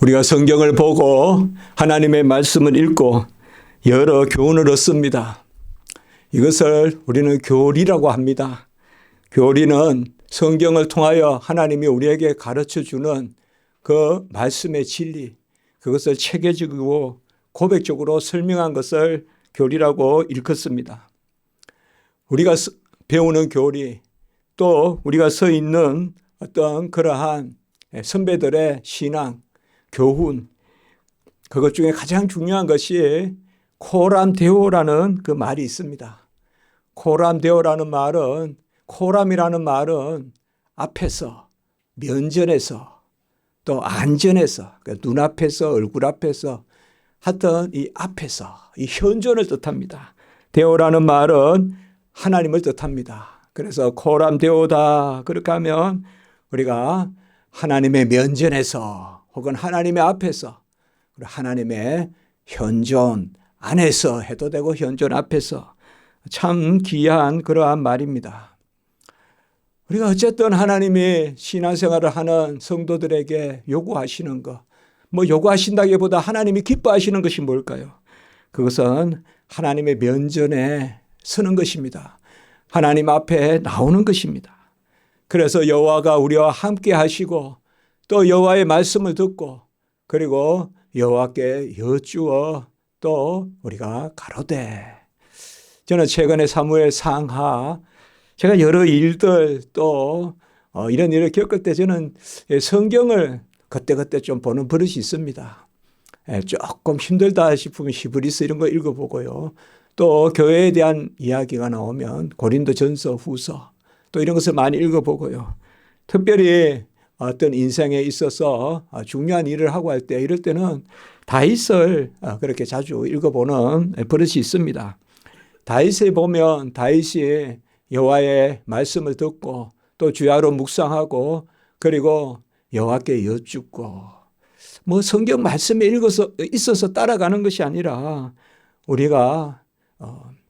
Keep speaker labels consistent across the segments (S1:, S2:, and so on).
S1: 우리가 성경을 보고 하나님의 말씀을 읽고 여러 교훈을 얻습니다. 이것을 우리는 교리라고 합니다. 교리는 성경을 통하여 하나님이 우리에게 가르쳐주는 그 말씀의 진리, 그것을 체계적이고 고백적으로 설명한 것을 교리라고 일컫습니다. 우리가 배우는 교리, 또 우리가 서 있는 어떤 그러한 선배들의 신앙, 교훈, 그것 중에 가장 중요한 것이 코람데오라는 그 말이 있습니다. 코람데오라는 말은, 코람이라는 말은 앞에서, 면전에서, 또 안전에서, 눈앞에서, 얼굴 앞에서 하여튼 이 앞에서, 이 현존을 뜻합니다. 데오라는 말은 하나님을 뜻합니다. 그래서 코람데오다 그렇게 하면 우리가 하나님의 면전에서 혹은 하나님의 앞에서, 하나님의 현존 안에서 해도 되고 현존 앞에서, 참 귀한 그러한 말입니다. 우리가 어쨌든 하나님이 신앙생활을 하는 성도들에게 요구하시는 것, 요구하신다기보다 하나님이 기뻐하시는 것이 뭘까요? 그것은 하나님의 면전에 서는 것입니다. 하나님 앞에 나오는 것입니다. 그래서 여호와가 우리와 함께 하시고 또 여호와의 말씀을 듣고 그리고 여호와께 여쭈어 또 우리가 가로되. 저는 최근에 사무엘 상하 제가 여러 일들 또 이런 일을 겪을 때 저는 성경을 그때그때 좀 보는 버릇이 있습니다. 조금 힘들다 싶으면 히브리서 이런 거 읽어보고요. 또 교회에 대한 이야기가 나오면 고린도전서, 후서 또 이런 것을 많이 읽어보고요. 특별히 어떤 인생에 있어서 중요한 일을 하고 할 때 이럴 때는 다윗을 그렇게 자주 읽어보는 버릇이 있습니다. 다윗에 보면 다윗이 여호와의 말씀을 듣고 또 주야로 묵상하고 그리고 여호와께 여쭙고 성경 말씀에 있어서 따라가는 것이 아니라 우리가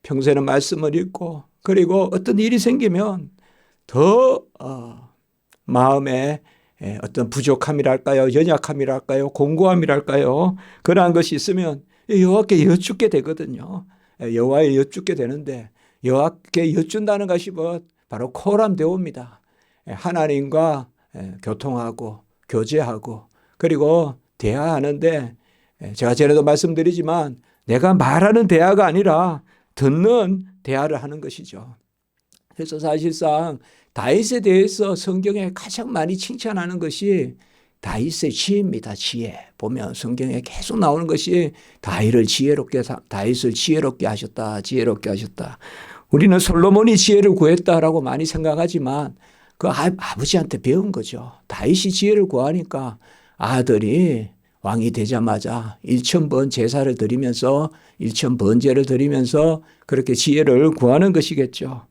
S1: 평소에는 말씀을 읽고 그리고 어떤 일이 생기면 더 마음에 어떤 부족함이랄까요, 연약함이랄까요, 공고함이랄까요, 그러한 것이 있으면 여호와께 여쭙게 되거든요. 여호와에 여쭙게 되는데 여호와께 여쭌다는 것이 바로 코람데오입니다. 하나님과 교통하고 교제하고 그리고 대화하는데 제가 전에도 말씀드리지만 내가 말하는 대화가 아니라 듣는 대화를 하는 것이죠. 그래서 사실상 다윗에 대해서 성경에 가장 많이 칭찬하는 것이 다윗의 지혜입니다. 지혜. 보면 성경에 계속 나오는 것이 다윗을 지혜롭게 하셨다. 지혜롭게 하셨다. 우리는 솔로몬이 지혜를 구했다라고 많이 생각하지만 그 아버지한테 배운 거죠. 다윗이 지혜를 구하니까 아들이 왕이 되자마자 1000번 제사를 드리면서 1000번제를 드리면서 그렇게 지혜를 구하는 것이겠죠.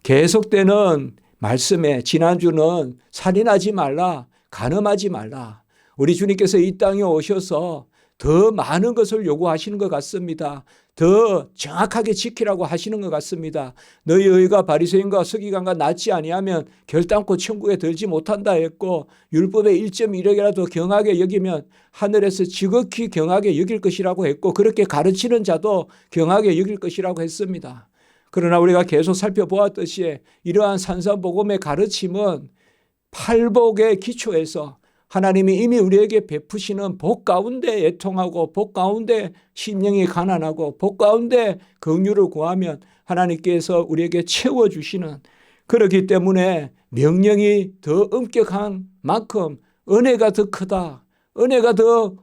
S1: 계속되는 말씀에 지난주는 살인하지 말라, 간음하지 말라. 우리 주님께서 이 땅에 오셔서 더 많은 것을 요구하시는 것 같습니다. 더 정확하게 지키라고 하시는 것 같습니다. 너희 의가 바리새인과 서기관과 낫지 아니하면 결단코 천국에 들지 못한다 했고 율법의 1.1억이라도 경하게 여기면 하늘에서 지극히 경하게 여길 것이라고 했고 그렇게 가르치는 자도 경하게 여길 것이라고 했습니다. 그러나 우리가 계속 살펴보았듯이 이러한 산산복음의 가르침은 팔복의 기초에서 하나님이 이미 우리에게 베푸시는 복 가운데 애통하고 복 가운데 심령이 가난하고 복 가운데 긍휼을 구하면 하나님께서 우리에게 채워주시는, 그렇기 때문에 명령이 더 엄격한 만큼 은혜가 더 크다, 은혜가 더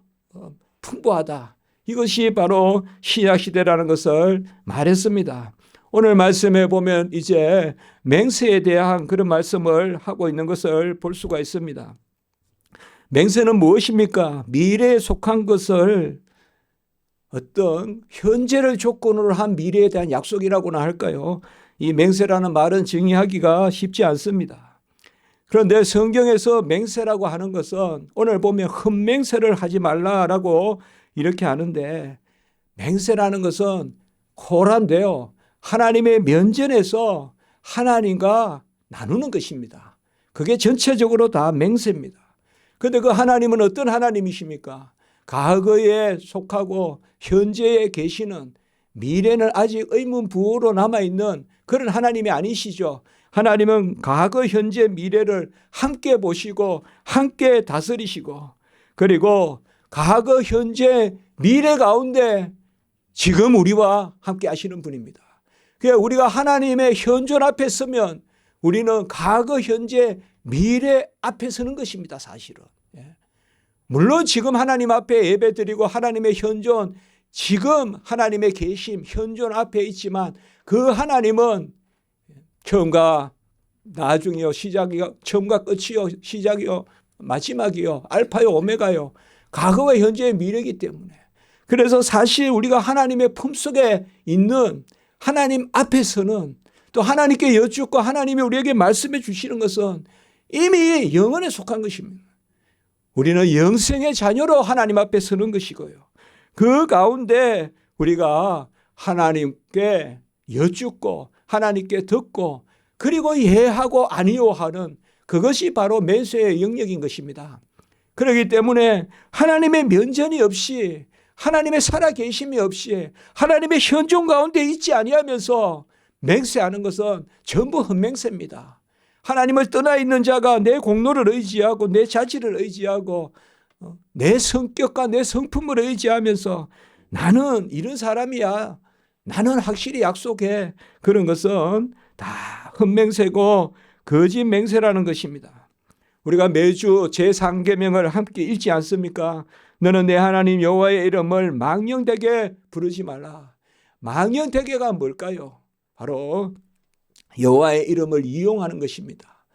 S1: 풍부하다. 이것이 바로 신약시대라는 것을 말했습니다. 오늘 말씀에 보면 이제 맹세에 대한 그런 말씀을 하고 있는 것을 볼 수가 있습니다. 맹세는 무엇입니까? 미래에 속한 것을 어떤 현재를 조건으로 한 미래에 대한 약속이라고나 할까요? 이 맹세라는 말은 정의하기가 쉽지 않습니다. 그런데 성경에서 맹세라고 하는 것은 오늘 보면 흠맹세를 하지 말라라고 이렇게 하는데, 맹세라는 것은 코란데요, 하나님의 면전에서 하나님과 나누는 것입니다. 그게 전체적으로 다 맹세입니다. 그런데 그 하나님은 어떤 하나님이십니까? 과거에 속하고 현재에 계시는, 미래는 아직 의문부호로 남아있는 그런 하나님이 아니시죠. 하나님은 과거, 현재, 미래를 함께 보시고 함께 다스리시고, 그리고 과거, 현재, 미래 가운데 지금 우리와 함께 하시는 분입니다. 그러니까 우리가 하나님의 현존 앞에 서면 우리는 과거, 현재, 미래 앞에 서는 것입니다. 사실은. 물론 지금 하나님 앞에 예배드리고 하나님의 현존, 지금 하나님의 계심, 현존 앞에 있지만 그 하나님은 처음과 나중이요, 시작이요, 처음과 끝이요, 시작이요, 마지막이요, 알파요, 오메가요, 과거와 현재의 미래이기 때문에. 그래서 사실 우리가 하나님의 품속에 있는 하나님 앞에서는, 또 하나님께 여쭙고 하나님이 우리에게 말씀해 주시는 것은 이미 영원에 속한 것입니다. 우리는 영생의 자녀로 하나님 앞에 서는 것이고요. 그 가운데 우리가 하나님께 여쭙고 하나님께 듣고 그리고 예하고 아니요 하는 그것이 바로 맹세의 영역인 것입니다. 그렇기 때문에 하나님의 면전이 없이, 하나님의 살아계심이 없이, 하나님의 현존 가운데 있지 아니하면서 맹세하는 것은 전부 헛맹세입니다. 하나님을 떠나 있는 자가 내 공로를 의지하고 내 자질을 의지하고 내 성격과 내 성품을 의지하면서 나는 이런 사람이야, 나는 확실히 약속해, 그런 것은 다 헛맹세고 거짓 맹세라는 것입니다. 우리가 매주 제3계명을 함께 읽지 않습니까? 너는 내 하나님 여호와의 이름을 망령되게 부르지 말라. 망령되게가 뭘까요? 바로 여호와의 이름을 이용하는 것입니다.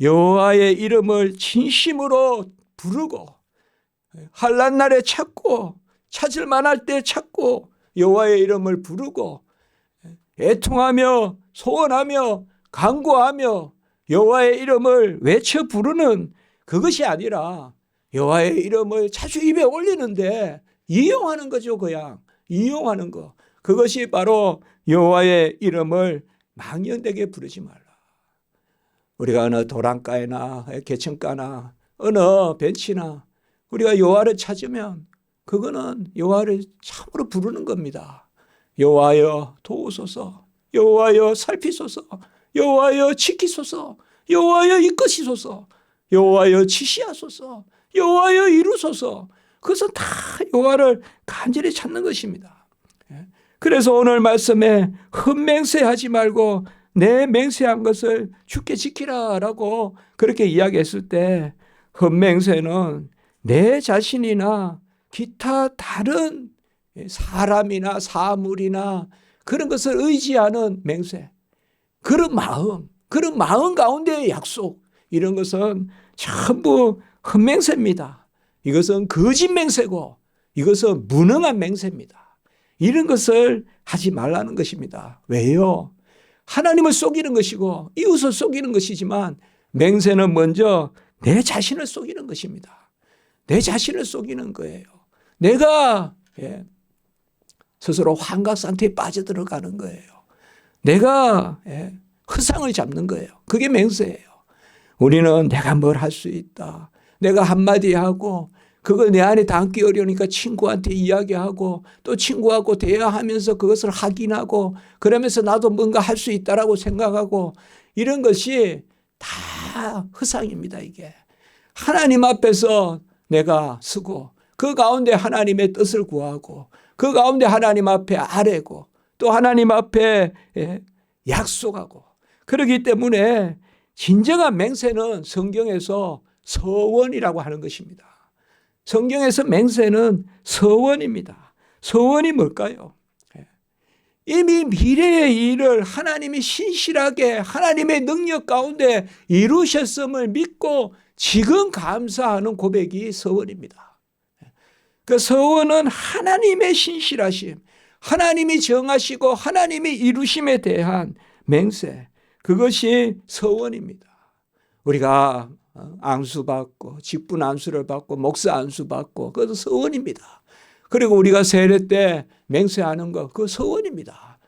S1: 여호와의 이름을 진심으로 부르고 환난 날에 찾고, 찾을 만할 때 찾고, 여호와의 이름을 부르고 애통하며 소원하며 간구하며 여호와의 이름을 외쳐 부르는 그것이 아니라 여호와의 이름을 자주 입에 올리는데 이용하는 거죠. 그냥 이용하는 거. 그것이 바로 여호와의 이름을 망연되게 부르지 말라. 우리가 어느 도랑가에나 개천가나 어느 벤치나 우리가 여호와를 찾으면 그거는 여호와를 참으로 부르는 겁니다. 여호와여 도우소서, 여호와여 살피소서, 여호와여 지키소서, 여호와여 이끄시소서, 여호와여 지시하소서, 여호와여 이루소서. 그것은 다 여호와를 간절히 찾는 것입니다. 그래서 오늘 말씀에 헛맹세하지 말고 내 맹세한 것을 주께 지키라라고 그렇게 이야기했을 때, 헛맹세는 내 자신이나 기타 다른 사람이나 사물이나 그런 것을 의지하는 맹세, 그런 마음 가운데의 약속, 이런 것은 전부 헛맹세입니다. 이것은 거짓 맹세고 이것은 무능한 맹세입니다. 이런 것을 하지 말라는 것입니다. 왜요? 하나님을 속이는 것이고 이웃을 속이는 것이지만 맹세는 먼저 내 자신을 속이는 것입니다. 내 자신을 속이는 거예요. 내가 스스로 환각 상태에 빠져들어가는 거예요. 내가 허상을 잡는 거예요. 그게 맹세예요. 우리는 내가 뭘 할 수 있다, 내가 한마디 하고 그걸 내 안에 담기 어려우니까 친구한테 이야기하고 또 친구하고 대화하면서 그것을 확인하고 그러면서 나도 뭔가 할 수 있다라고 생각하고, 이런 것이 다 허상입니다. 이게 하나님 앞에서 내가 서고 그 가운데 하나님의 뜻을 구하고 그 가운데 하나님 앞에 아뢰고 또 하나님 앞에 약속하고, 그렇기 때문에 진정한 맹세는 성경에서 서원이라고 하는 것입니다. 성경에서 맹세는 서원입니다. 서원이 뭘까요? 이미 미래의 일을 하나님이 신실하게 하나님의 능력 가운데 이루셨음을 믿고 지금 감사하는 고백이 서원입니다. 그 서원은 하나님의 신실하심, 하나님이 정하시고 하나님이 이루심에 대한 맹세, 그것이 서원입니다. 우리가 안수받고 직분 안수를 받고 목사 안수받고 그것도 서원입니다. 그리고 우리가 세례 때 맹세하는 거, 그거 서원입니다.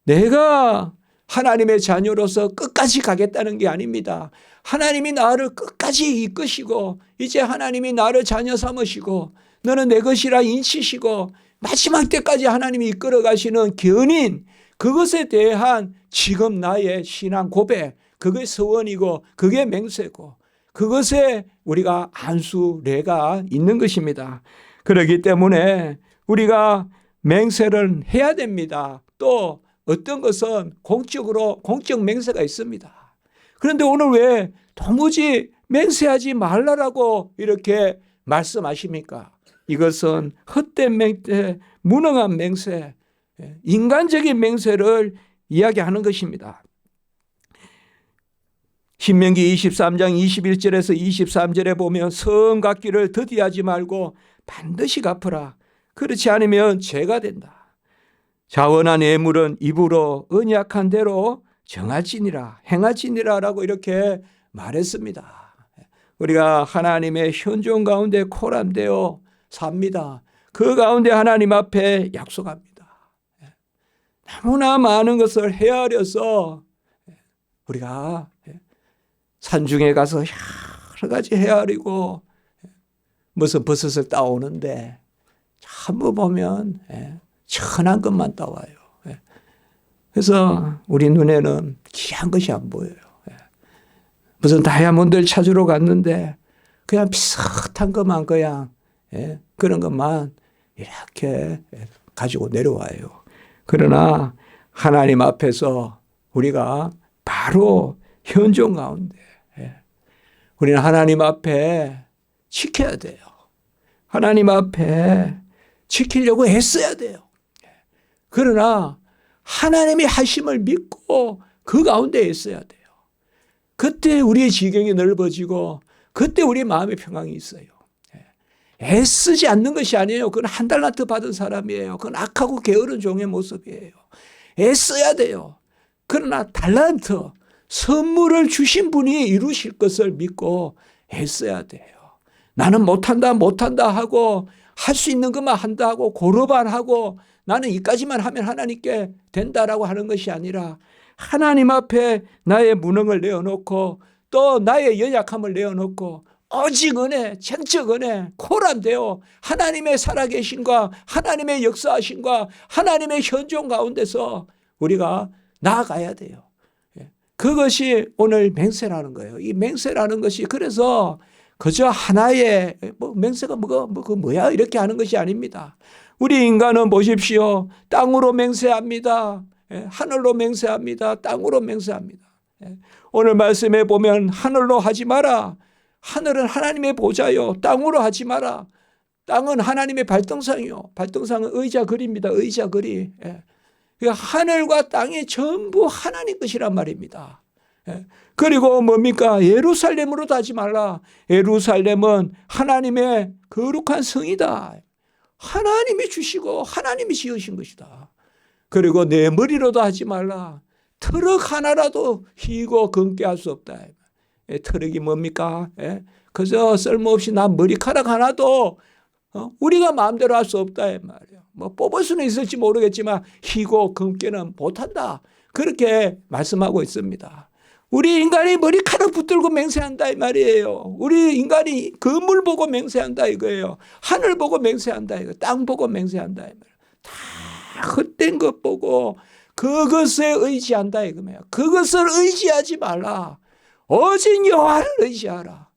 S1: 내가 하나님의 자녀로서 끝까지 가겠다는 게 아닙니다. 하나님이 나를 끝까지 이끄시고 이제 하나님이 나를 자녀 삼으시고 너는 내 것이라 인치시고 마지막 때까지 하나님이 이끌어 가시는 견인, 그것에 대한 지금 나의 신앙 고백, 그게 서원이고 그게 맹세고 그것에 우리가 안수례가 있는 것입니다. 그렇기 때문에 우리가 맹세를 해야 됩니다. 또 어떤 것은 공적 맹세가 있습니다. 그런데 오늘 왜 도무지 맹세하지 말라라고 이렇게 말씀하십니까? 이것은 헛된 맹세, 무능한 맹세, 인간적인 맹세를 이야기하는 것입니다. 신명기 23장 21절에서 23절에 보면 성 갚기를 더디하지 말고 반드시 갚으라. 그렇지 않으면 죄가 된다. 자원한 예물은 입으로 언약한 대로 정할지니라 행할지니라 라고 이렇게 말했습니다. 우리가 하나님의 현존 가운데 코람되어 삽니다. 그 가운데 하나님 앞에 약속합니다. 너무나 많은 것을 헤아려서 우리가 산중에 가서 여러 가지 헤아리고 무슨 버섯을 따오는데 한번 보면 천한 것만 따와요. 그래서 우리 눈에는 귀한 것이 안 보여요. 무슨 다이아몬드를 찾으러 갔는데 그냥 비슷한 것만 그냥 그런 것만 이렇게 가지고 내려와요. 그러나 하나님 앞에서 우리가 바로 현존 가운데 우리는 하나님 앞에 지켜야 돼요. 하나님 앞에 지키려고 애써야 돼요. 그러나 하나님이 하심을 믿고 그 가운데 애써야 돼요. 그때 우리의 지경이 넓어지고 그때 우리 마음의 평강이 있어요. 애쓰지 않는 것이 아니에요. 그건 한 달란트 받은 사람이에요. 그건 악하고 게으른 종의 모습이에요. 애써야 돼요. 그러나 달란트, 선물을 주신 분이 이루실 것을 믿고 애써야 돼요. 나는 못한다 하고 할 수 있는 것만 한다 하고 고르반 하고 나는 이까지만 하면 하나님께 된다라고 하는 것이 아니라 하나님 앞에 나의 무능을 내어놓고 또 나의 연약함을 내어놓고 오직 은혜, 전적 은혜, 코람되어 하나님의 살아계심과 하나님의 역사하심과 하나님의 현존 가운데서 우리가 나아가야 돼요. 그것이 오늘 맹세라는 거예요. 이 맹세라는 것이 그래서 그저 하나의 맹세가 뭐야 이렇게 하는 것이 아닙니다. 우리 인간은 보십시오. 땅으로 맹세합니다. 하늘로 맹세합니다. 땅으로 맹세합니다. 오늘 말씀에 보면 하늘로 하지 마라. 하늘은 하나님의 보좌요. 땅으로 하지 마라. 땅은 하나님의 발등상이요. 발등상은 의자 글입니다. 의자 글이. 하늘과 땅이 전부 하나님 것이란 말입니다. 그리고 뭡니까? 예루살렘으로도 하지 말라. 예루살렘은 하나님의 거룩한 성이다. 하나님이 주시고 하나님이 지으신 것이다. 그리고 내 머리로도 하지 말라. 트럭 하나라도 휘고 검게 할 수 없다. 트럭이 뭡니까? 그저 쓸모없이 나 머리카락 하나도 우리가 마음대로 할 수 없다 말이에요. 뭐 뽑을 수는 있을지 모르겠지만 휘고 검게는 못한다. 그렇게 말씀하고 있습니다. 우리 인간이 머리카락 붙들고 맹세한다 이 말이에요. 우리 인간이 건물 보고 맹세한다 이거예요. 하늘 보고 맹세한다 이거. 땅 보고 맹세한다 이 말이에요. 다 헛된 것 보고 그것에 의지한다 이거예요. 그것을 의지하지 말라. 오직 여호와를 의지하라.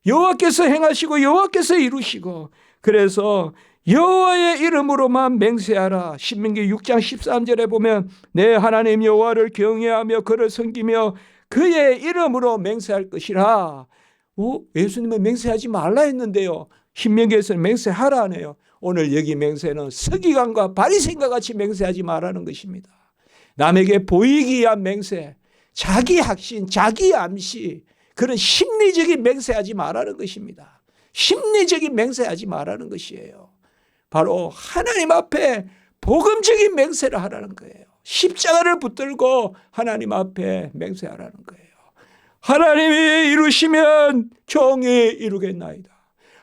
S1: 여호와께서 행하시고 여호와께서 이루시고 그래서 여호와의 이름으로만 맹세하라. 신명기 6장 13절에 보면 내 하나님 여호와를 경외하며 그를 섬기며 그의 이름으로 맹세할 것이라. 예수님은 맹세하지 말라 했는데요. 신명기에서는 맹세하라 하네요. 오늘 여기 맹세는 서기관과 바리새인과 같이 맹세하지 말라는 것입니다. 남에게 보이기 위한 맹세, 자기 확신, 자기 암시, 그런 심리적인 맹세하지 말라는 것입니다. 심리적인 맹세하지 말라는 것이에요. 바로 하나님 앞에 복음적인 맹세를 하라는 거예요. 십자가를 붙들고 하나님 앞에 맹세하라는 거예요. 하나님이 이루시면 종이 이루겠나이다.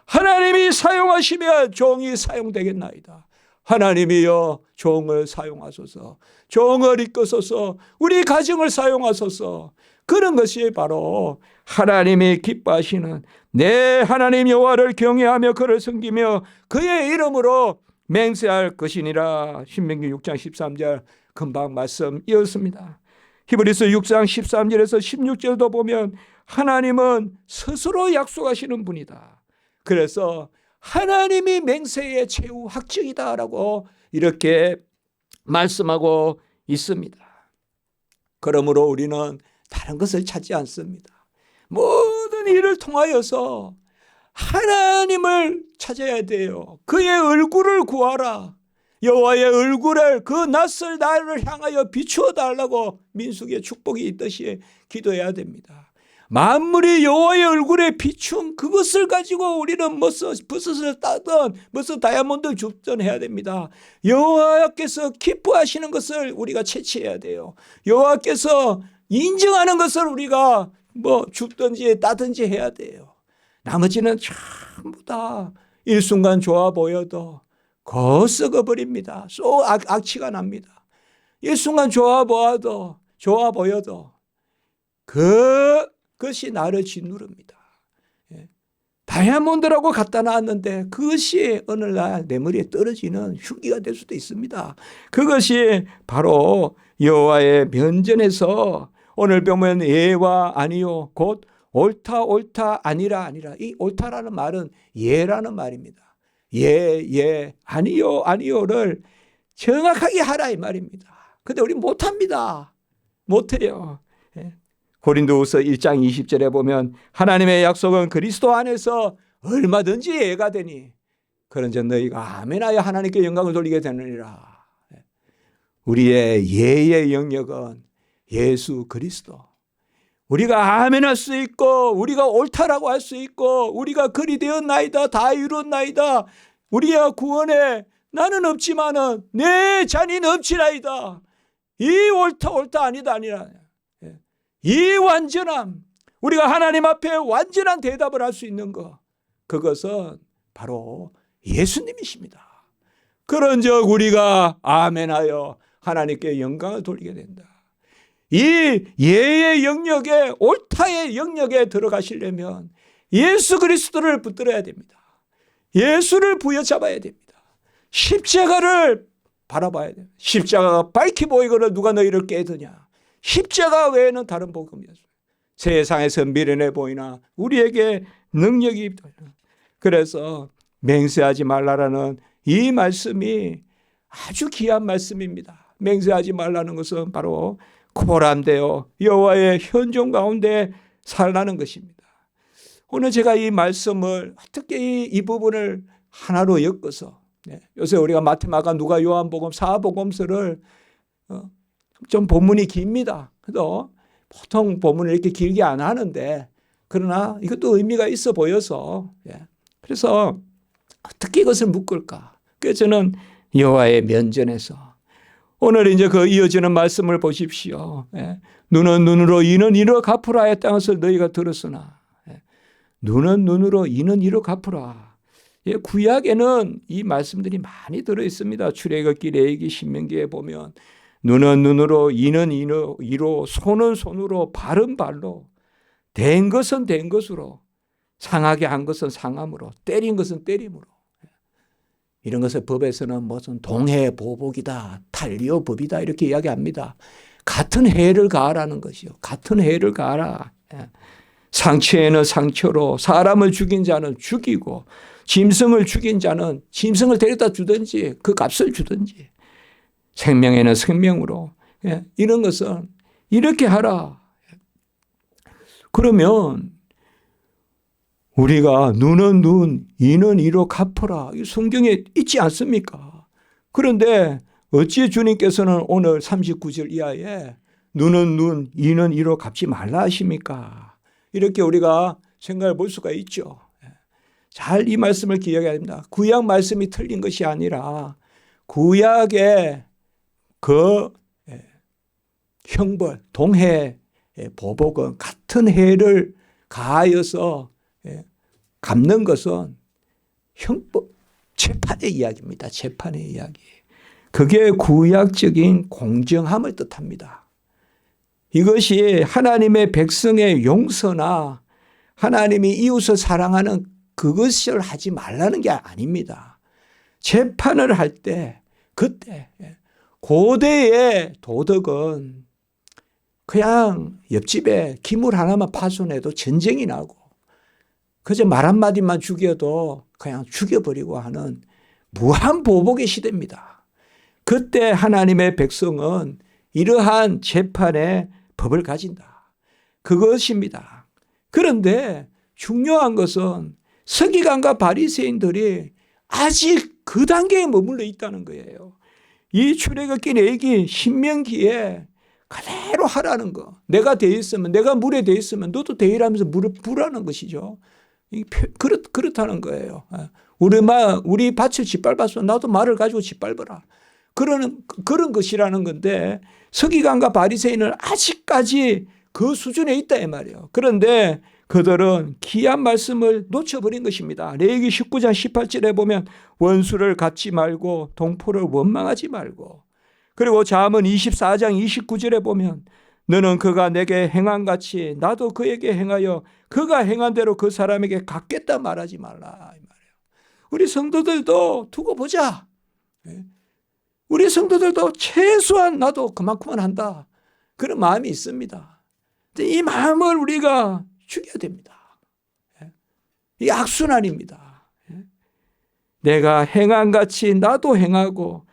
S1: 하나님이 사용하시면 종이 사용되겠나이다. 하나님이여 종을 사용하소서. 종을 이끄소서. 우리 가정을 사용하소서. 그런 것이 바로 하나님이 기뻐하시는 내 하나님 여호와를 경외하며 그를 섬기며 그의 이름으로 맹세할 것이니라. 신명기 6장 13절 금방 말씀이었습니다. 히브리서 6장 13절에서 16절도 보면 하나님은 스스로 약속하시는 분이다. 그래서 하나님이 맹세의 최후 확정이다라고 이렇게 말씀하고 있습니다. 그러므로 우리는 다른 것을 찾지 않습니다. 모든 일을 통하여서 하나님을 찾아야 돼요. 그의 얼굴을 구하라. 여호와의 얼굴을 그 낯설 날을 향하여 비추어 달라고 민수기에 축복이 있듯이 기도해야 됩니다. 만물이 여호와의 얼굴에 비춘 그것을 가지고 우리는 버섯을 따든 무슨 다이아몬드를 줍든 해야 됩니다. 여호와께서 기뻐하시는 것을 우리가 채취해야 돼요. 여호와께서 인정하는 것을 우리가 줍든지 따든지 해야 돼요. 나머지는 전부 다 일순간 좋아 보여도 거썩어 버립니다. 쏙 악취가 납니다. 일순간 좋아 보여도 그것이 나를 짓누릅니다. 다이아몬드라고 갖다 놨는데 그것이 어느 날 내 머리에 떨어지는 흉기가 될 수도 있습니다. 그것이 바로 여호와의 면전에서 오늘 보면 예와 아니요 곧 옳다 아니라 이 옳다라는 말은 예라는 말입니다. 예 아니요를 정확하게 하라 이 말입니다. 근데 우리 못합니다. 못해요. 고린도후서 1장 20절에 보면 하나님의 약속은 그리스도 안에서 얼마든지 예가 되니 그런즉 너희가 아멘하여 하나님께 영광을 돌리게 되느니라. 우리의 예의 영역은 예수 그리스도. 우리가 아멘할 수 있고 우리가 옳다라고 할 수 있고 우리가 그리 되었나이다 다 이뤘나이다 우리야 구원에 나는 없지만은 내 잔이 넘치나이다. 이 옳다 아니다 이 완전함, 우리가 하나님 앞에 완전한 대답을 할 수 있는 것, 그것은 바로 예수님이십니다. 그런즉 우리가 아멘하여 하나님께 영광을 돌리게 된다. 이 예의 영역에 옳다의 영역에 들어가시려면 예수 그리스도를 붙들어야 됩니다. 예수를 부여잡아야 됩니다. 십자가를 바라봐야 됩니다. 십자가가 밝히 보이거늘 누가 너희를 깨드냐. 십자가 외에는 다른 복음이 없어요. 세상에서 미련해 보이나 우리에게 능력이 있다. 그래서 맹세하지 말라라는 이 말씀이 아주 귀한 말씀입니다. 맹세하지 말라는 것은 바로 코람되어 여호와의 현존 가운데 살라는 것입니다. 오늘 제가 이 말씀을 어떻게 이 부분을 하나로 엮어서 요새 우리가 마태마가 누가 요한복음 사복음서를 좀 본문이 깁니다. 그래도 보통 본문을 이렇게 길게 안 하는데 그러나 이것도 의미가 있어 보여서 그래서 어떻게 이것을 묶을까? 그래서 저는 여호와의 면전에서 오늘 이제 그 이어지는 말씀을 보십시오. 눈은 눈으로 이는 이로 갚으라 했다는 것을 너희가 들었으나 눈은 눈으로 이는 이로 갚으라. 구약에는 이 말씀들이 많이 들어 있습니다. 출애굽기, 레위기, 신명기에 보면 눈은 눈으로 이는 이로 손은 손으로 발은 발로 된 것은 된 것으로 상하게 한 것은 상함으로 때린 것은 때림으로 이런 것을 법에서는 무슨 동해보복이다 탄리오법이다 이렇게 이야기합니다. 같은 해를 가하라는 것이요. 같은 해를 가하라. 상처에는 상처로 사람을 죽인 자는 죽이고 짐승을 죽인 자는 짐승을 데려다 주든지 그 값을 주든지 생명에는 생명으로 이런 것은 이렇게 하라. 그러면 우리가 눈은 눈, 이는 이로 갚으라. 성경에 있지 않습니까? 그런데 어찌 주님께서는 오늘 39절 이하에 눈은 눈, 이는 이로 갚지 말라 하십니까? 이렇게 우리가 생각해 볼 수가 있죠. 잘 이 말씀을 기억해야 됩니다. 구약 말씀이 틀린 것이 아니라 구약의 그 형벌, 동해 보복은 같은 해를 가하여서 갚는 것은 형법, 재판의 이야기입니다. 재판의 이야기. 그게 구약적인 공정함을 뜻합니다. 이것이 하나님의 백성의 용서나 하나님이 이웃을 사랑하는 그것을 하지 말라는 게 아닙니다. 재판을 할 때 그때 고대의 도덕은 그냥 옆집에 기물 하나만 파손해도 전쟁이 나고 그저 말 한마디만 죽여도 그냥 죽여버리고 하는 무한보복의 시대입니다. 그때 하나님의 백성은 이러한 재판의 법을 가진다. 그것입니다. 그런데 중요한 것은 서기관과 바리새인들이 아직 그 단계에 머물러 있다는 거예요. 이 출애굽기 내기 신명기에 그대로 하라는 거. 내가 돼 있으면, 내가 물에 돼 있으면 너도 돼 있라면서 물을 부라는 것이죠. 그렇다는 거예요. 우리 밭을 짓밟았어. 나도 말을 가지고 짓밟아라. 그런 것이라는 건데 서기관과 바리새인은 아직까지 그 수준에 있다 이 말이에요. 그런데 그들은 귀한 말씀을 놓쳐버린 것입니다. 레위기 19장 18절에 보면 원수를 갚지 말고 동포를 원망하지 말고, 그리고 잠언 24장 29절에 보면 너는 그가 내게 행한 같이 나도 그에게 행하여 그가 행한 대로 그 사람에게 갚겠다 말하지 말라 이 말이에요. 우리 성도들도 두고 보자. 우리 성도들도 최소한 나도 그만큼은 한다. 그런 마음이 있습니다. 이 마음을 우리가 죽여야 됩니다. 이 악순환입니다. 내가 행한 같이 나도 행하고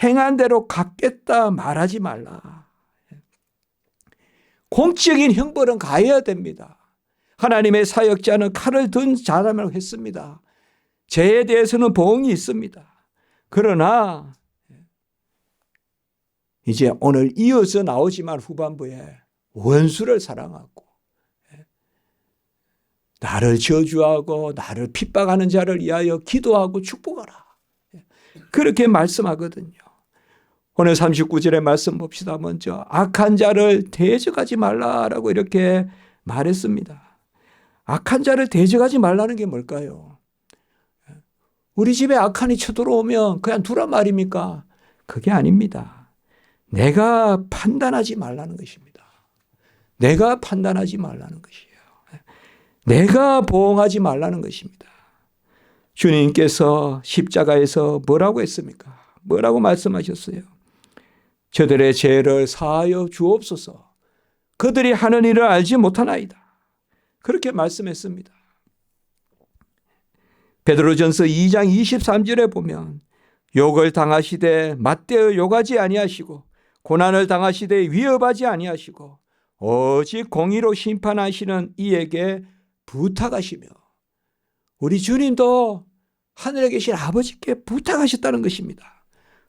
S1: 행한 대로 갚겠다 말하지 말라. 공적인 형벌은 가해야 됩니다. 하나님의 사역자는 칼을 든 사람이라고 했습니다. 죄에 대해서는 보응이 있습니다. 그러나 이제 오늘 이어서 나오지만 후반부에 원수를 사랑하고 나를 저주하고 나를 핍박하는 자를 위하여 기도하고 축복하라. 그렇게 말씀하거든요. 오늘 39절의 말씀 봅시다. 먼저 악한 자를 대적하지 말라라고 이렇게 말했습니다. 악한 자를 대적하지 말라는 게 뭘까요? 우리 집에 악한이 쳐들어오면 그냥 두라 말입니까? 그게 아닙니다. 내가 판단하지 말라는 것입니다. 내가 판단하지 말라는 것이에요. 내가 보응하지 말라는 것입니다. 주님께서 십자가에서 뭐라고 했습니까? 뭐라고 말씀하셨어요? 저들의 죄를 사하여 주옵소서. 그들이 하는 일을 알지 못하나이다. 그렇게 말씀했습니다. 베드로전서 2장 23절에 보면 욕을 당하시되 맞대어 욕하지 아니하시고 고난을 당하시되 위협하지 아니하시고 오직 공의로 심판하시는 이에게 부탁하시며, 우리 주님도 하늘에 계신 아버지께 부탁하셨다는 것입니다.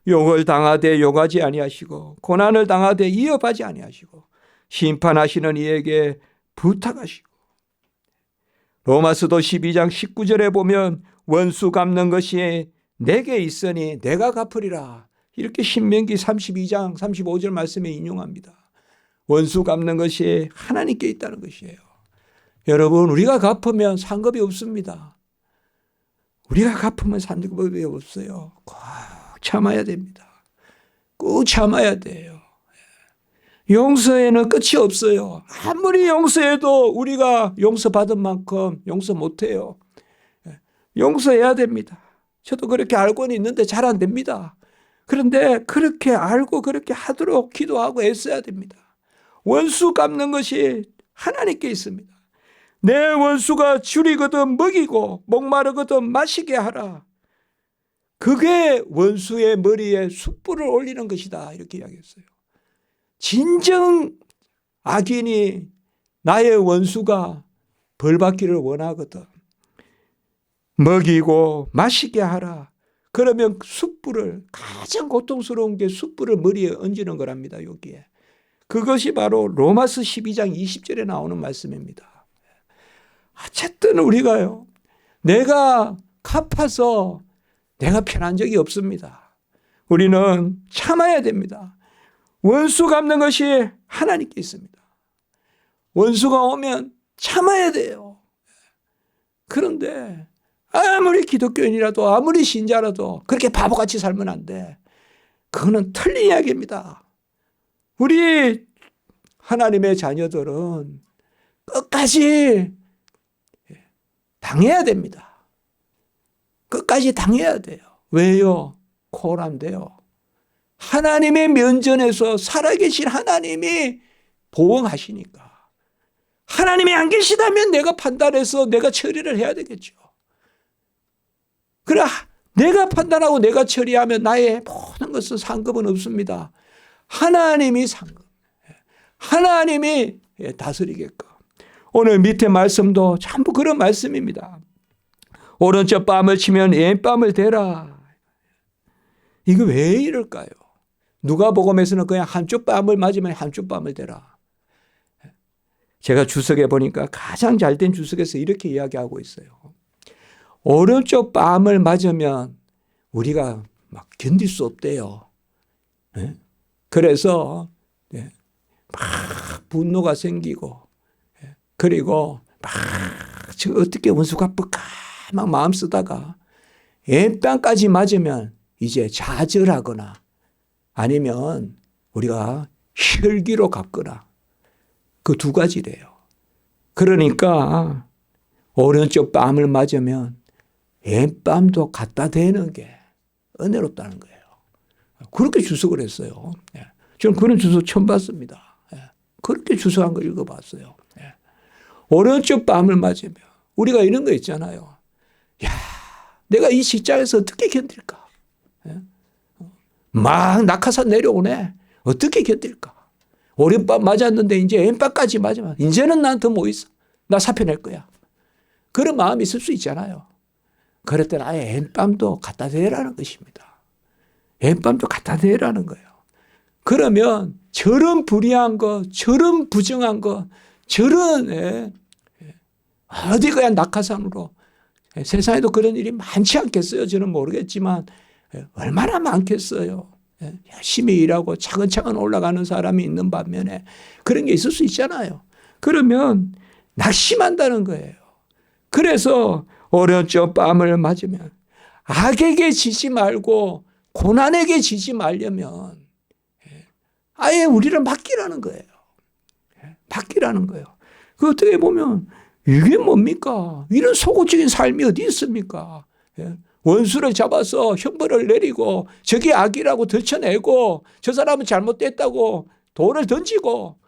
S1: 욕을 당하되 욕하지 아니하시고 고난을 당하되 위협하지 아니하시고 심판하시는 이에게 부탁하시고, 로마서도 12장 19절에 보면 원수 갚는 것이 내게 있으니 내가 갚으리라. 이렇게 신명기 32장 35절 말씀에 인용합니다. 원수 갚는 것이 하나님께 있다는 것이에요. 여러분, 우리가 갚으면 상급이 없습니다. 우리가 갚으면 상급이 없어요. 꼭 참아야 됩니다. 꼭 참아야 돼요. 용서에는 끝이 없어요. 아무리 용서해도 우리가 용서받은 만큼 용서 못해요. 용서해야 됩니다. 저도 그렇게 알고는 있는데 잘 안 됩니다. 그런데 그렇게 알고 그렇게 하도록 기도하고 애써야 됩니다. 원수 갚는 것이 하나님께 있습니다. 내 원수가 줄이거든 먹이고 목마르거든 마시게 하라. 그게 원수의 머리에 숯불을 올리는 것이다. 이렇게 이야기했어요. 진정 악인이 나의 원수가 벌받기를 원하거든 먹이고 마시게 하라. 그러면 숯불을, 가장 고통스러운 게 숯불을 머리에 얹는 거랍니다. 여기에. 그것이 바로 로마서 12장 20절에 나오는 말씀입니다. 어쨌든 우리가요, 내가 갚아서 내가 편한 적이 없습니다. 우리는 참아야 됩니다. 원수 갚는 것이 하나님께 있습니다. 원수가 오면 참아야 돼요. 그런데 아무리 기독교인이라도 아무리 신자라도 그렇게 바보같이 살면 안 돼. 그거는 틀린 이야기입니다. 우리 하나님의 자녀들은 끝까지 당해야 됩니다. 끝까지 당해야 돼요. 왜요? 코란데요. 하나님의 면전에서 살아계신 하나님이 보응하시니까. 하나님이 안 계시다면 내가 판단해서 내가 처리를 해야 되겠죠. 그래, 내가 판단하고 내가 처리하면 나의 모든 것은 상급은 없습니다. 하나님이 상급. 하나님이 다스리게끔. 오늘 밑에 말씀도 전부 그런 말씀입니다. 오른쪽 뺨을 치면 왼뺨을 대라. 이거 왜 이럴까요? 누가복음에서는 그냥 한쪽 뺨을 맞으면 한쪽 뺨을 대라. 제가 주석에 보니까 가장 잘된 주석에서 이렇게 이야기하고 있어요. 오른쪽 뺨을 맞으면 우리가 막 견딜 수 없대요. 그래서 막 분노가 생기고, 그리고 막 어떻게 원수가 뻑까 막 마음 쓰다가 왼뺨까지 맞으면 이제 좌절하거나 아니면 우리가 혈기로 갚거나 그 두 가지래요. 그러니까 오른쪽 뺨을 맞으면 왼뺨도 갖다 대는 게 은혜롭다는 거예요. 그렇게 주석을 했어요. 저는 그런 주석 처음 봤습니다. 그렇게 주석한 거 읽어봤어요. 오른쪽 뺨을 맞으면 우리가 이런 거 있잖아요. 야, 내가 이 직장에서 어떻게 견딜까? 막 낙하산 내려오네. 어떻게 견딜까? 오른뺨 맞았는데 이제 왼뺨까지 맞으면 이제는 나한테 뭐 있어? 나 사표 낼 거야. 그런 마음이 있을 수 있잖아요. 그럴 때는 아예 왼뺨도 갖다 대라는 것입니다. 왼뺨도 갖다 대라는 거예요. 그러면 저런 불의한 거, 저런 부정한 거, 저런 어디 그냥 낙하산으로 세상에도 그런 일이 많지 않겠어요. 저는 모르겠지만 얼마나 많겠어요. 열심히 일하고 차근차근 올라가는 사람이 있는 반면에 그런 게 있을 수 있잖아요. 그러면 낙심한다는 거예요. 그래서 오른쪽 뺨을 맞으면 악에게 지지 말고 고난에게 지지 말려면 아예 우리를 맡기라는 거예요. 맡기라는 거예요. 그 어떻게 보면 이게 뭡니까? 이런 소극적인 삶이 어디 있습니까? 원수를 잡아서 형벌을 내리고 저게 악이라고 들춰내고 저 사람은 잘못됐다고 돌을 던지고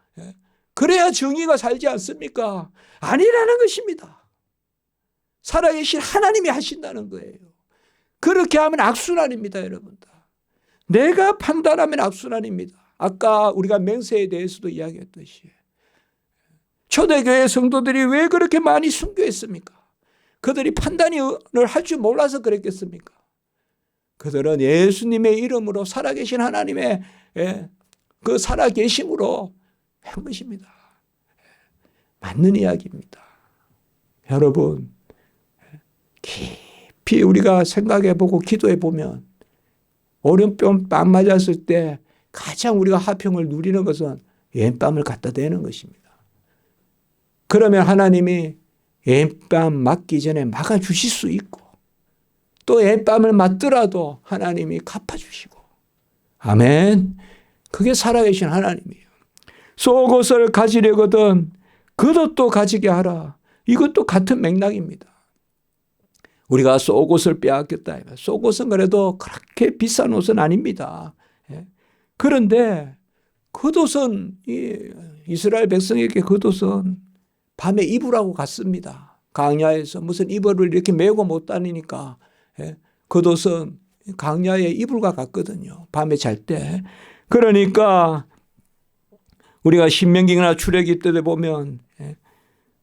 S1: 그래야 정의가 살지 않습니까? 아니라는 것입니다. 살아계신 하나님이 하신다는 거예요. 그렇게 하면 악순환입니다, 여러분들. 내가 판단하면 악순환입니다. 아까 우리가 맹세에 대해서도 이야기했듯이 초대교회 성도들이 왜 그렇게 많이 순교했습니까? 그들이 판단을 할 줄 몰라서 그랬겠습니까? 그들은 예수님의 이름으로 살아계신 하나님의 그 살아계심으로 한 것입니다. 맞는 이야기입니다. 여러분, 깊이 우리가 생각해보고 기도해보면 오른뺨 맞았을 때 가장 우리가 화평을 누리는 것은 왼뺨을 갖다 대는 것입니다. 그러면 하나님이 왼뺨 맞기 전에 막아주실 수 있고 또 왼뺨을 맞더라도 하나님이 갚아주시고 아멘. 그게 살아계신 하나님이에요. 속옷을 가지려거든 겉옷도 가지게 하라. 이것도 같은 맥락입니다. 우리가 속옷을 빼앗겼다. 속옷은 그래도 그렇게 비싼 옷은 아닙니다. 그런데 겉옷은 이스라엘 백성에게 겉옷은 밤에 이불하고 갔습니다. 강야에서 무슨 이불을 이렇게 메고 못 다니니까 겉옷은 강야에 이불과 같거든요. 밤에 잘 때. 그러니까 우리가 신명기나 출애기 때도 보면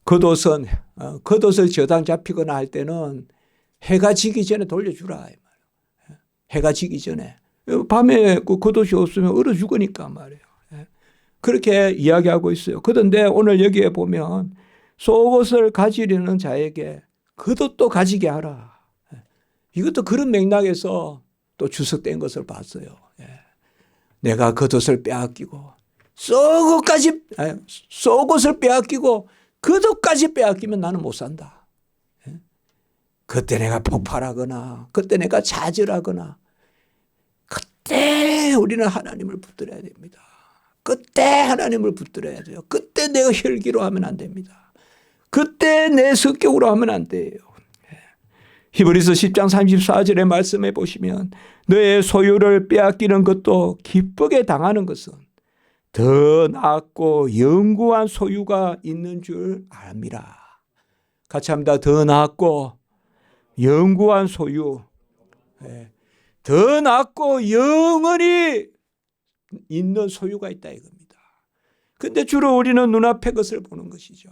S1: 겉옷을 저당 잡히거나 할 때는 해가 지기 전에 돌려주라. 해가 지기 전에. 밤에 그 겉옷이 없으면 얼어 죽으니까 말이에요. 그렇게 이야기하고 있어요. 그런데 오늘 여기에 보면 속옷을 가지려는 자에게 겉옷도 가지게 하라. 이것도 그런 맥락에서 또 주석된 것을 봤어요. 내가 겉옷을 빼앗기고 속옷을 빼앗기고 겉옷까지 빼앗기면 나는 못 산다. 그때 내가 폭발하거나 그때 내가 좌절하거나 그때 우리는 하나님을 붙들어야 됩니다. 그때 하나님을 붙들어야 돼요. 그때 내가 혈기로 하면 안 됩니다. 그때 내 성격으로 하면 안 돼요. 히브리서 10장 34절의 말씀에 보시면 너의 소유를 빼앗기는 것도 기쁘게 당하는 것은 더 낫고 영구한 소유가 있는 줄 압니다. 같이 합니다. 더 낫고 영구한 소유. 더 낫고 영원히 있는 소유가 있다 이겁니다. 근데 주로 우리는 눈앞의 것을 보는 것이죠.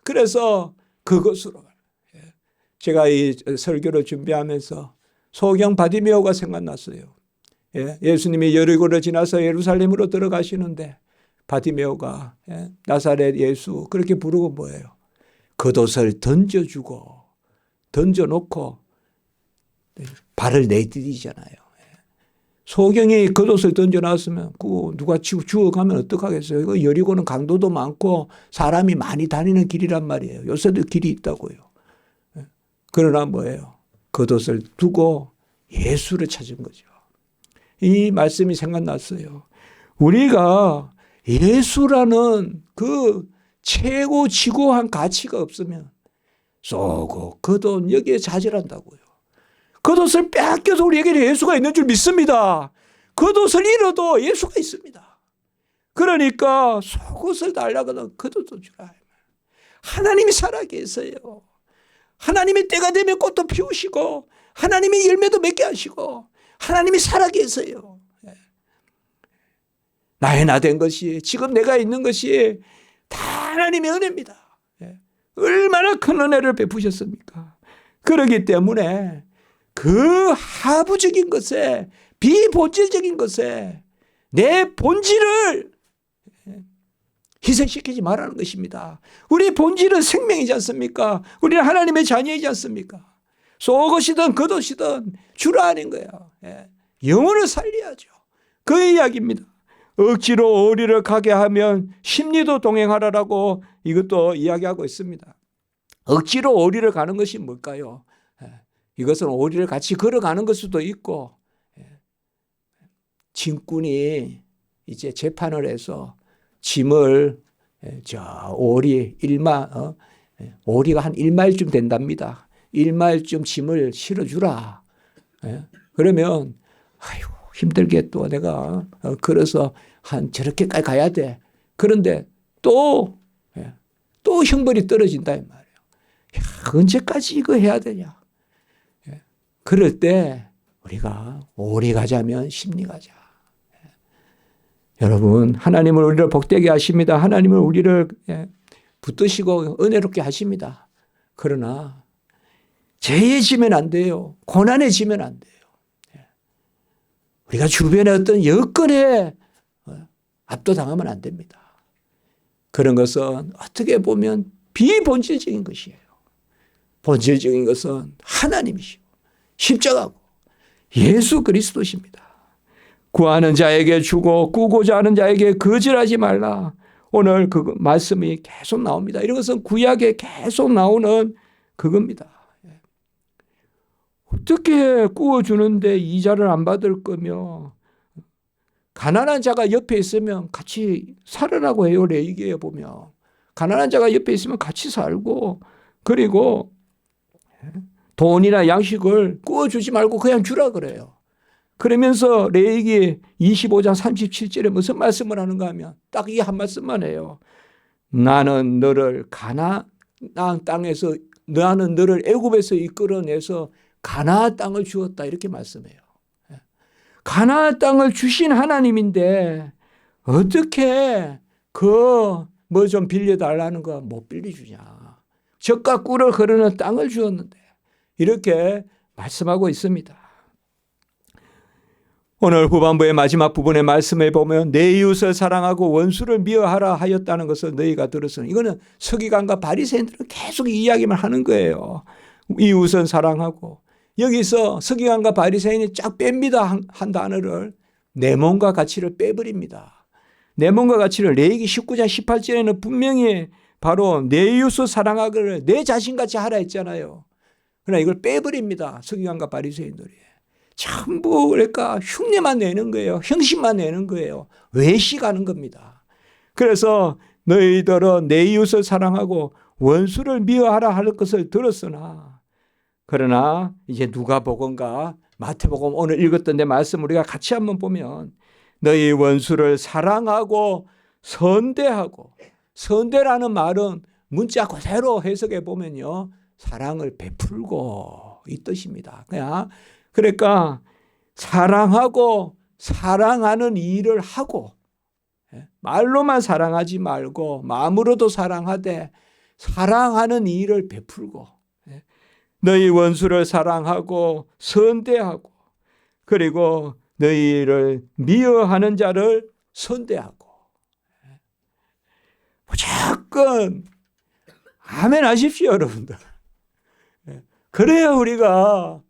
S1: 그래서 그것으로 제가 이 설교를 준비하면서 소경 바디메오가 생각났어요. 예수님이 여리고를 지나서 예루살렘으로 들어가시는데 바디메오가 나사렛 예수 그렇게 부르고 뭐예요? 겉옷을 던져주고 던져놓고 발을 내디디잖아요. 소경이 겉옷을 던져놨으면 누가 죽어가면 어떡하겠어요? 이거 여리고는 강도도 많고 사람이 많이 다니는 길이란 말이에요. 요새도 길이 있다고요. 그러나 뭐예요? 겉옷을 두고 예수를 찾은 거죠. 이 말씀이 생각났어요. 우리가 예수라는 그 최고 지고한 가치가 없으면 쏘고 겉옷 여기에 좌절한다고요. 겉옷을 빼앗겨도 우리에게 예수가 있는 줄 믿습니다. 겉옷을 잃어도 예수가 있습니다. 그러니까 속옷을 달라거나 겉옷도 주라. 하나님이 살아계세요. 하나님이 때가 되면 꽃도 피우시고 하나님이 열매도 맺게 하시고 하나님이 살아계세요. 나의 나 된 것이 지금 내가 있는 것이 다 하나님의 은혜입니다. 얼마나 큰 은혜를 베푸셨습니까? 그렇기 때문에 그 하부적인 것에 비본질적인 것에 내 본질을 희생시키지 말라는 것입니다. 우리 본질은 생명이지 않습니까? 우리는 하나님의 자녀이지 않습니까? 속옷이든 겉옷이든 주라 하는 거예요. 영혼을 살려야죠. 그 이야기입니다. 억지로 어리를 가게 하면 심리도 동행하라라고 이것도 이야기하고 있습니다. 억지로 어리를 가는 것이 뭘까요? 이것은 오리를 같이 걸어가는 걸 수도 있고 짐꾼이 이제 재판을 해서 짐을 저 오리 1마 오리가 한 1마일쯤 된답니다. 1마일쯤 짐을 실어주라. 그러면 아이고 힘들게 또 내가 걸어서 한 저렇게까지 가야 돼. 그런데 또 형벌이 떨어진다 이 말이에요. 야, 언제까지 이거 해야 되냐. 그럴 때 우리가 오리 가자면 심리 가자. 여러분 하나님은 우리를 복되게 하십니다. 하나님은 우리를 붙드시고 은혜롭게 하십니다. 그러나 죄에 지면 안 돼요. 고난에 지면 안 돼요. 우리가 주변에 어떤 여건에 압도당하면 안 됩니다. 그런 것은 어떻게 보면 비본질적인 것이에요. 본질적인 것은 하나님이시고 십자가고 예수 그리스도십니다. 구하는 자에게 주고 꾸고자 하는 자에게 거절하지 말라. 오늘 그 말씀이 계속 나옵니다. 이런 것은 구약에 계속 나오는 그겁니다. 어떻게 꾸어주는데 이자를 안 받을 거며 가난한 자가 옆에 있으면 같이 살으라고 해요. 레위기에 보면 가난한 자가 옆에 있으면 같이 살고 그리고 돈이나 양식을 꾸어주지 말고 그냥 주라 그래요. 그러면서 레위기 25장 37절에 무슨 말씀을 하는가 하면 딱 이 한 말씀만 해요. 나는 너를 가나안 땅에서 나는 너를 애굽에서 이끌어내서 가나안 땅을 주었다 이렇게 말씀해요. 가나안 땅을 주신 하나님인데 어떻게 그 뭐 좀 빌려달라는 거 못 빌려주냐. 젖과 꿀을 흐르는 땅을 주었는데 이렇게 말씀하고 있습니다. 오늘 후반부의 마지막 부분의 말씀에 보면 내 이웃을 사랑하고 원수를 미워하라 하였다는 것을 너희가 들었으니 이거는 서기관과 바리새인들은 계속 이 이야기만 하는 거예요. 이웃은 사랑하고 여기서 서기관과 바리새인이 쫙 뺍니다. 한 단어를 내 몸과 가치를 빼버립니다. 내 몸과 가치를 레위기 19장 18절에는 분명히 바로 내 이웃을 사랑하기를 내 자신같이 하라 했잖아요. 그러나 이걸 빼버립니다. 서기관과 바리새인들이. 전부 그러니까 흉내만 내는 거예요. 형식만 내는 거예요. 외식하는 겁니다. 그래서 너희들은 내 이웃을 사랑하고 원수를 미워하라 할 것을 들었으나, 그러나 이제 누가복음과 마태복음 오늘 읽었던 내 말씀 우리가 같이 한번 보면, 너희 원수를 사랑하고 선대하고, 선대라는 말은 문자 그대로 해석해 보면요, 사랑을 베풀고 이 뜻입니다. 그러니까 사랑하고 사랑하는 일을 하고, 말로만 사랑하지 말고 마음으로도 사랑하되 사랑하는 일을 베풀고, 너희 원수를 사랑하고 선대하고, 그리고 너희를 미워하는 자를 선대하고. 무조건 아멘 하십시오, 여러분들. 그래야 우리가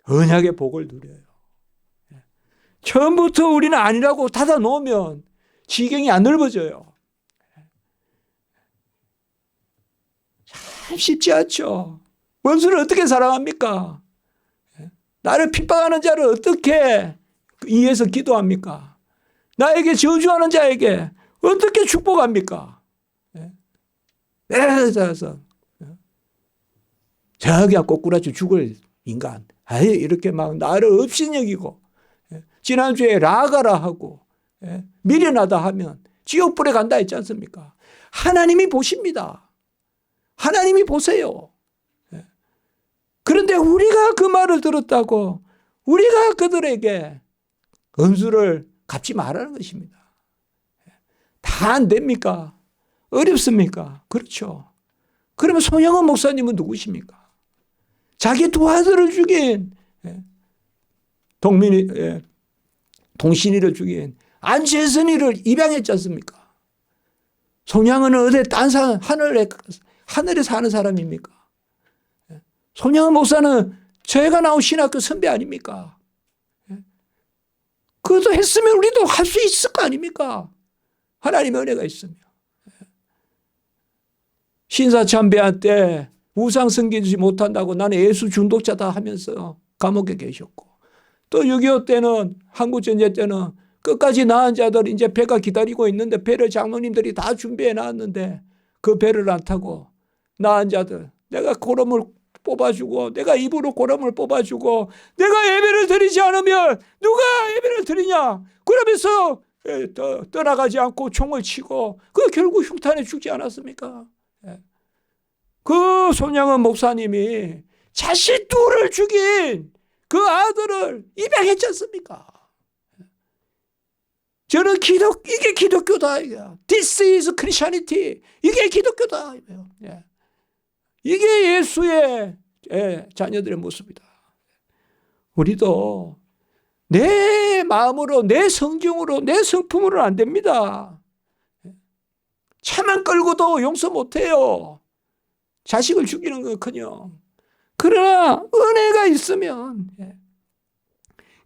S1: 언약의 복을 누려요. 처음부터 우리는 아니라고 닫아 놓으면 지경이 안 넓어져요. 참 쉽지 않죠. 원수를 어떻게 사랑합니까? 나를 핍박하는 자를 어떻게 위해서 기도합니까? 나에게 저주하는 자에게 어떻게 축복합니까? 그래서 저기야 꼬꾸라지 죽을 인간, 아예 이렇게 막 나를 업신여기고, 지난주에 라가라 하고 미련하다 하면 지옥불에 간다 했지 않습니까? 하나님이 보십니다. 하나님이 보세요. 그런데 우리가 그 말을 들었다고 우리가 그들에게 은수를 갚지 말라는 것입니다. 다 안 됩니까? 어렵습니까? 그렇죠. 그러면 손영은 목사님은 누구십니까? 자기 두 아들을 죽인 동신이를 죽인 안재선이를 입양했지 않습니까? 손양은은 어디 딴 산 하늘에 사는 사람입니까? 손양은 목사는 저희가 나온 신학교 선배 아닙니까? 그것도 했으면 우리도 할 수 있을 거 아닙니까? 하나님의 은혜가 있으면. 신사참배할 때 우상 섬기지 못한다고 나는 예수 중독자다 하면서 감옥에 계셨고, 또 6.25 때는 한국전쟁 때는 끝까지 나은 자들 이제 배가 기다리고 있는데 배를 장로님들이 다 준비해 놨는데 그 배를 안 타고 나은 자들, 내가 고름을 뽑아주고 내가 입으로 고름을 뽑아주고 내가 예배를 드리지 않으면 누가 예배를 드리냐 그러면서 떠나가지 않고 총을 치고 그 결국 흉탄에 죽지 않았습니까? 그 손양은 목사님이 자식 둘을 죽인 그 아들을 입양했지 않습니까? 저는 이게 기독교다. This is Christianity. 이게 기독교다. 이게 예수의 자녀들의 모습이다. 우리도 내 마음으로, 내 성경으로, 내 성품으로는 안 됩니다. 차만 끌고도 용서 못해요. 자식을 죽이는 건커녕. 그러나 은혜가 있으면,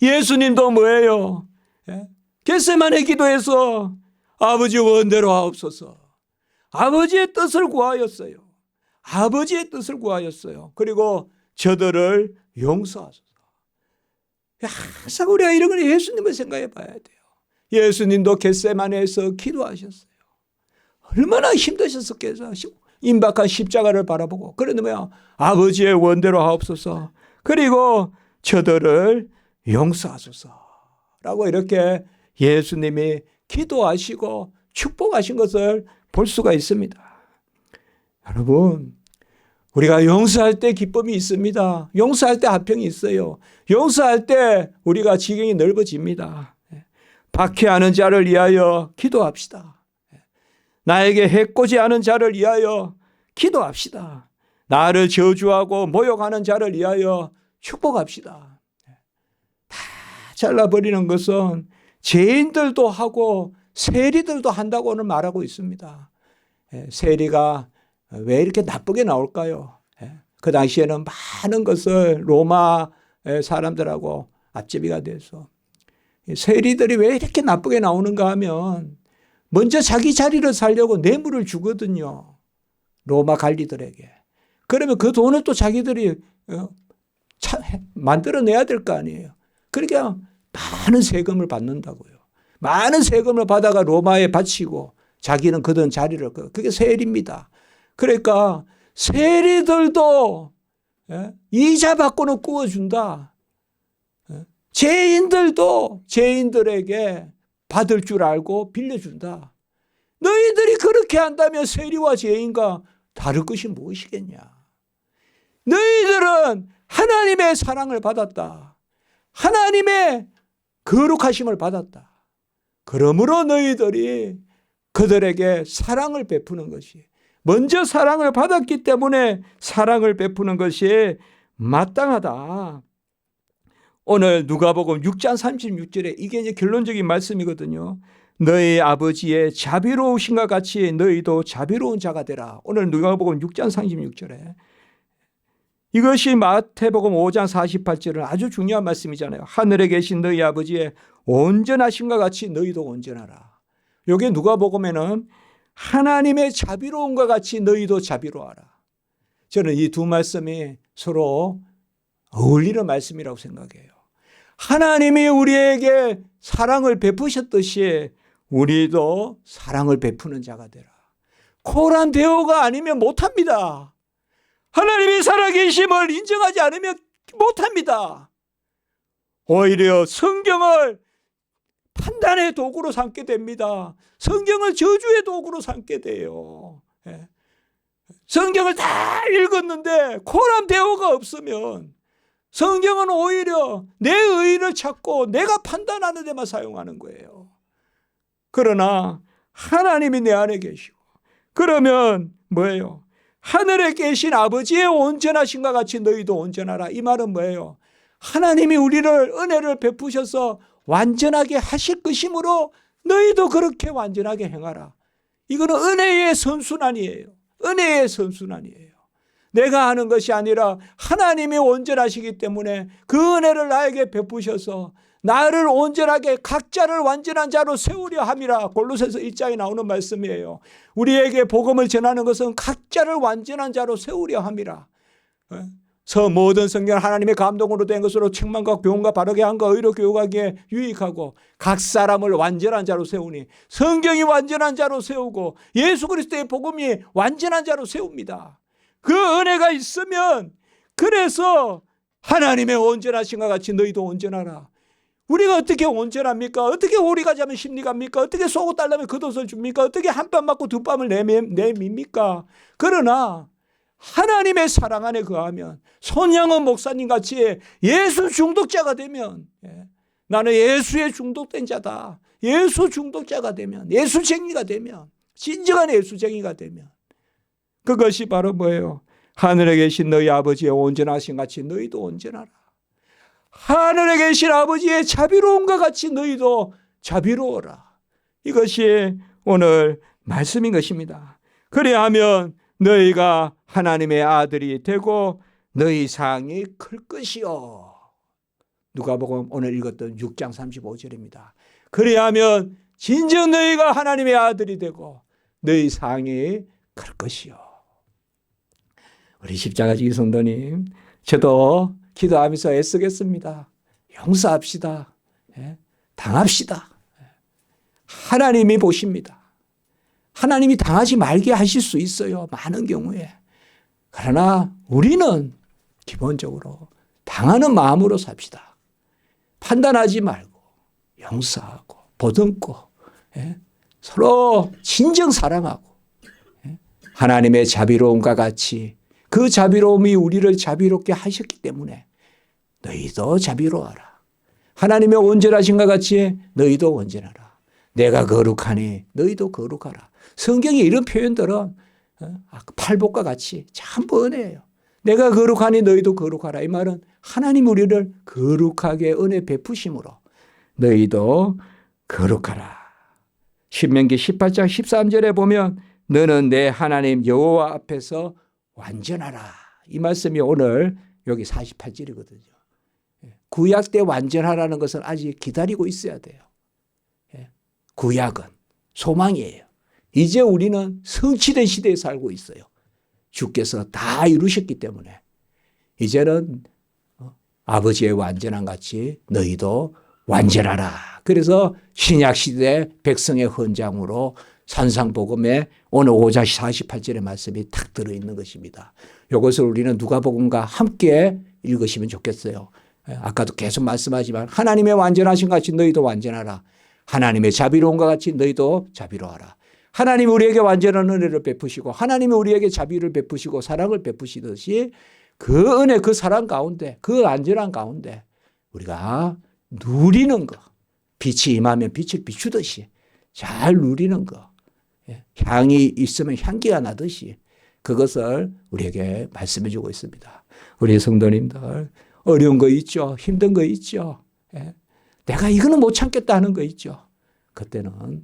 S1: 예수님도 뭐예요? 겟세마네 기도에서 아버지 원대로 하옵소서. 아버지의 뜻을 구하였어요. 아버지의 뜻을 구하였어요. 그리고 저들을 용서하소서. 항상 우리가 이런 걸 예수님을 생각해 봐야 돼요. 예수님도 겟세마네에서 기도하셨어요. 얼마나 힘드셨었겠어요. 임박한 십자가를 바라보고. 그런데 뭐야? 아버지의 원대로 하옵소서. 그리고 저들을 용서하소서. 라고 이렇게 예수님이 기도하시고 축복하신 것을 볼 수가 있습니다. 여러분, 우리가 용서할 때 기쁨이 있습니다. 용서할 때 화평이 있어요. 용서할 때 우리가 지경이 넓어집니다. 박해하는 자를 위하여 기도합시다. 나에게 해코지 하는 자를 위하여 기도합시다. 나를 저주하고 모욕하는 자를 위하여 축복합시다. 다 잘라버리는 것은 죄인들도 하고 세리들도 한다고는 말하고 있습니다. 세리가 왜 이렇게 나쁘게 나올까요? 그 당시에는 많은 것을 로마 사람들하고 앞제비가 돼서 세리들이 왜 이렇게 나쁘게 나오는가 하면 먼저 자기 자리를 살려고 뇌물을 주거든요. 로마 관리들에게. 그러면 그 돈을 또 자기들이 만들어내야 될 거 아니에요. 그러니까 많은 세금을 받는다고요. 많은 세금을 받아가 로마에 바치고 자기는 그던 자리를, 그게 세리입니다. 그러니까 세리들도 이자 받고는 구워준다. 죄인들도 죄인들에게 받을 줄 알고 빌려준다. 너희들이 그렇게 한다면 세리와 죄인과 다를 것이 무엇이겠냐. 너희들은 하나님의 사랑을 받았다. 하나님의 거룩하심을 받았다. 그러므로 너희들이 그들에게 사랑을 베푸는 것이, 먼저 사랑을 받았기 때문에 사랑을 베푸는 것이 마땅하다. 오늘 누가복음 6장 36절에 이게 이제 결론적인 말씀이거든요. 너희 아버지의 자비로우신과 같이 너희도 자비로운 자가 되라. 오늘 누가복음 6장 36절에 이것이 마태복음 5장 48절은 아주 중요한 말씀이잖아요. 하늘에 계신 너희 아버지의 온전하심과 같이 너희도 온전하라. 여기 누가복음에는 하나님의 자비로움과 같이 너희도 자비로워하라. 저는 이 두 말씀이 서로 어울리는 말씀이라고 생각해요. 하나님이 우리에게 사랑을 베푸셨듯이 우리도 사랑을 베푸는 자가 되라. 코란 배우가 아니면 못합니다. 하나님이 살아계심을 인정하지 않으면 못합니다. 오히려 성경을 판단의 도구로 삼게 됩니다. 성경을 저주의 도구로 삼게 돼요. 성경을 다 읽었는데 코란 배우가 없으면 성경은 오히려 내 의의를 찾고 내가 판단하는 데만 사용하는 거예요. 그러나 하나님이 내 안에 계시고, 그러면 뭐예요? 하늘에 계신 아버지의 온전하심과 같이 너희도 온전하라. 이 말은 뭐예요? 하나님이 우리를 은혜를 베푸셔서 완전하게 하실 것이므로 너희도 그렇게 완전하게 행하라. 이거는 은혜의 선순환이에요. 은혜의 선순환이에요. 내가 하는 것이 아니라 하나님이 온전하시기 때문에 그 은혜를 나에게 베푸셔서 나를 온전하게 각자를 완전한 자로 세우려 함이라. 골로새서 1장에 나오는 말씀이에요. 우리에게 복음을 전하는 것은 각자를 완전한 자로 세우려 함이라. 모든 성경은 하나님의 감동으로 된 것으로 책망과 교훈과 바르게 함과 의로 교육하기에 유익하고 각 사람을 완전한 자로 세우니, 성경이 완전한 자로 세우고 예수 그리스도의 복음이 완전한 자로 세웁니다. 그 은혜가 있으면, 그래서 하나님의 온전하심과 같이 너희도 온전하라. 우리가 어떻게 온전합니까? 어떻게 오리가 자면 심리 갑니까? 어떻게 속옷 달라면 겉옷을 줍니까? 어떻게 한 뺨 맞고 두 뺨을 내밉니까? 그러나 하나님의 사랑 안에 거하면, 손양원 목사님 같이 예수 중독자가 되면, 나는 예수에 중독된 자다. 예수 중독자가 되면, 예수쟁이가 되면, 진정한 예수쟁이가 되면, 그것이 바로 뭐예요? 하늘에 계신 너희 아버지의 온전하신 같이 너희도 온전하라. 하늘에 계신 아버지의 자비로움과 같이 너희도 자비로워라. 이것이 오늘 말씀인 것입니다. 그래야하면 너희가 하나님의 아들이 되고 너희 상이 클 것이요. 누가복음 오늘 읽었던 6장 35절입니다. 그래야하면 진정 너희가 하나님의 아들이 되고 너희 상이 클 것이요. 우리 십자가지기 성도님, 저도 기도하면서 애쓰겠습니다. 용서합시다. 당합시다. 하나님이 보십니다. 하나님이 당하지 말게 하실 수 있어요. 많은 경우에. 그러나 우리는 기본적으로 당하는 마음으로 삽시다. 판단하지 말고 용서하고 보듬고 서로 진정 사랑하고 하나님의 자비로움과 같이 그 자비로움이 우리를 자비롭게 하셨기 때문에 너희도 자비로워하라. 하나님의 온전하심과 같이 너희도 온전하라. 내가 거룩하니 너희도 거룩하라. 성경에 이런 표현들은 팔복과 같이 전부 은혜예요. 내가 거룩하니 너희도 거룩하라. 이 말은 하나님 우리를 거룩하게 은혜 베푸심으로 너희도 거룩하라. 신명기 18장 13절에 보면 너는 내 하나님 여호와 앞에서 완전하라. 이 말씀이 오늘 여기 48절이거든요. 구약 때 완전하라는 것은 아직 기다리고 있어야 돼요. 구약은 소망이에요. 이제 우리는 성취된 시대에 살고 있어요. 주께서 다 이루셨기 때문에 이제는 아버지의 완전한 같이 너희도 완전하라. 그래서 신약시대 백성의 헌장으로 산상복음에 오늘 5장 48절의 말씀이 탁 들어있는 것입니다. 이것을 우리는 누가복음과 함께 읽으시면 좋겠어요. 아까도 계속 말씀하지만 하나님의 완전하신 같이 너희도 완전하라. 하나님의 자비로움과 같이 너희도 자비로워하라. 하나님이 우리에게 완전한 은혜를 베푸시고 하나님이 우리에게 자비를 베푸시고 사랑을 베푸시듯이 그 은혜 그 사랑 가운데 그 안전한 가운데 우리가 누리는 거, 빛이 임하면 빛을 비추듯이 잘 누리는 거, 향이 있으면 향기가 나듯이 그것을 우리에게 말씀해 주고 있습니다. 우리 성도님들 어려운 거 있죠. 힘든 거 있죠. 내가 이거는 못 참겠다 하는 거 있죠. 그때는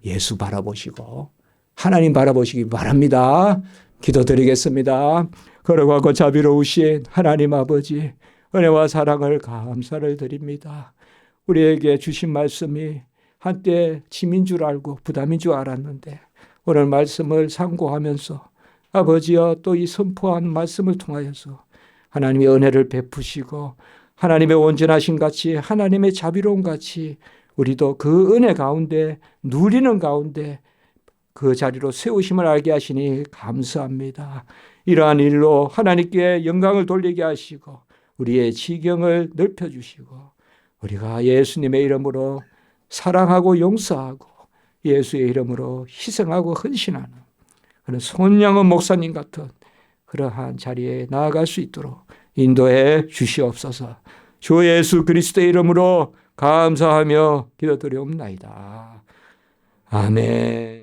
S1: 예수 바라보시고 하나님 바라보시기 바랍니다. 기도드리겠습니다. 걸어가고 자비로우신 하나님 아버지 은혜와 사랑을 감사를 드립니다. 우리에게 주신 말씀이 한때 짐인 줄 알고 부담인 줄 알았는데 오늘 말씀을 상고하면서 아버지여 또 이 선포한 말씀을 통하여서 하나님의 은혜를 베푸시고 하나님의 온전하신 같이 하나님의 자비로움 같이 우리도 그 은혜 가운데 누리는 가운데 그 자리로 세우심을 알게 하시니 감사합니다. 이러한 일로 하나님께 영광을 돌리게 하시고 우리의 지경을 넓혀주시고 우리가 예수님의 이름으로 사랑하고 용서하고 예수의 이름으로 희생하고 헌신하는 그런 손양은 목사님 같은 그러한 자리에 나아갈 수 있도록 인도해 주시옵소서. 주 예수 그리스도의 이름으로 감사하며 기도드리옵나이다. 아멘.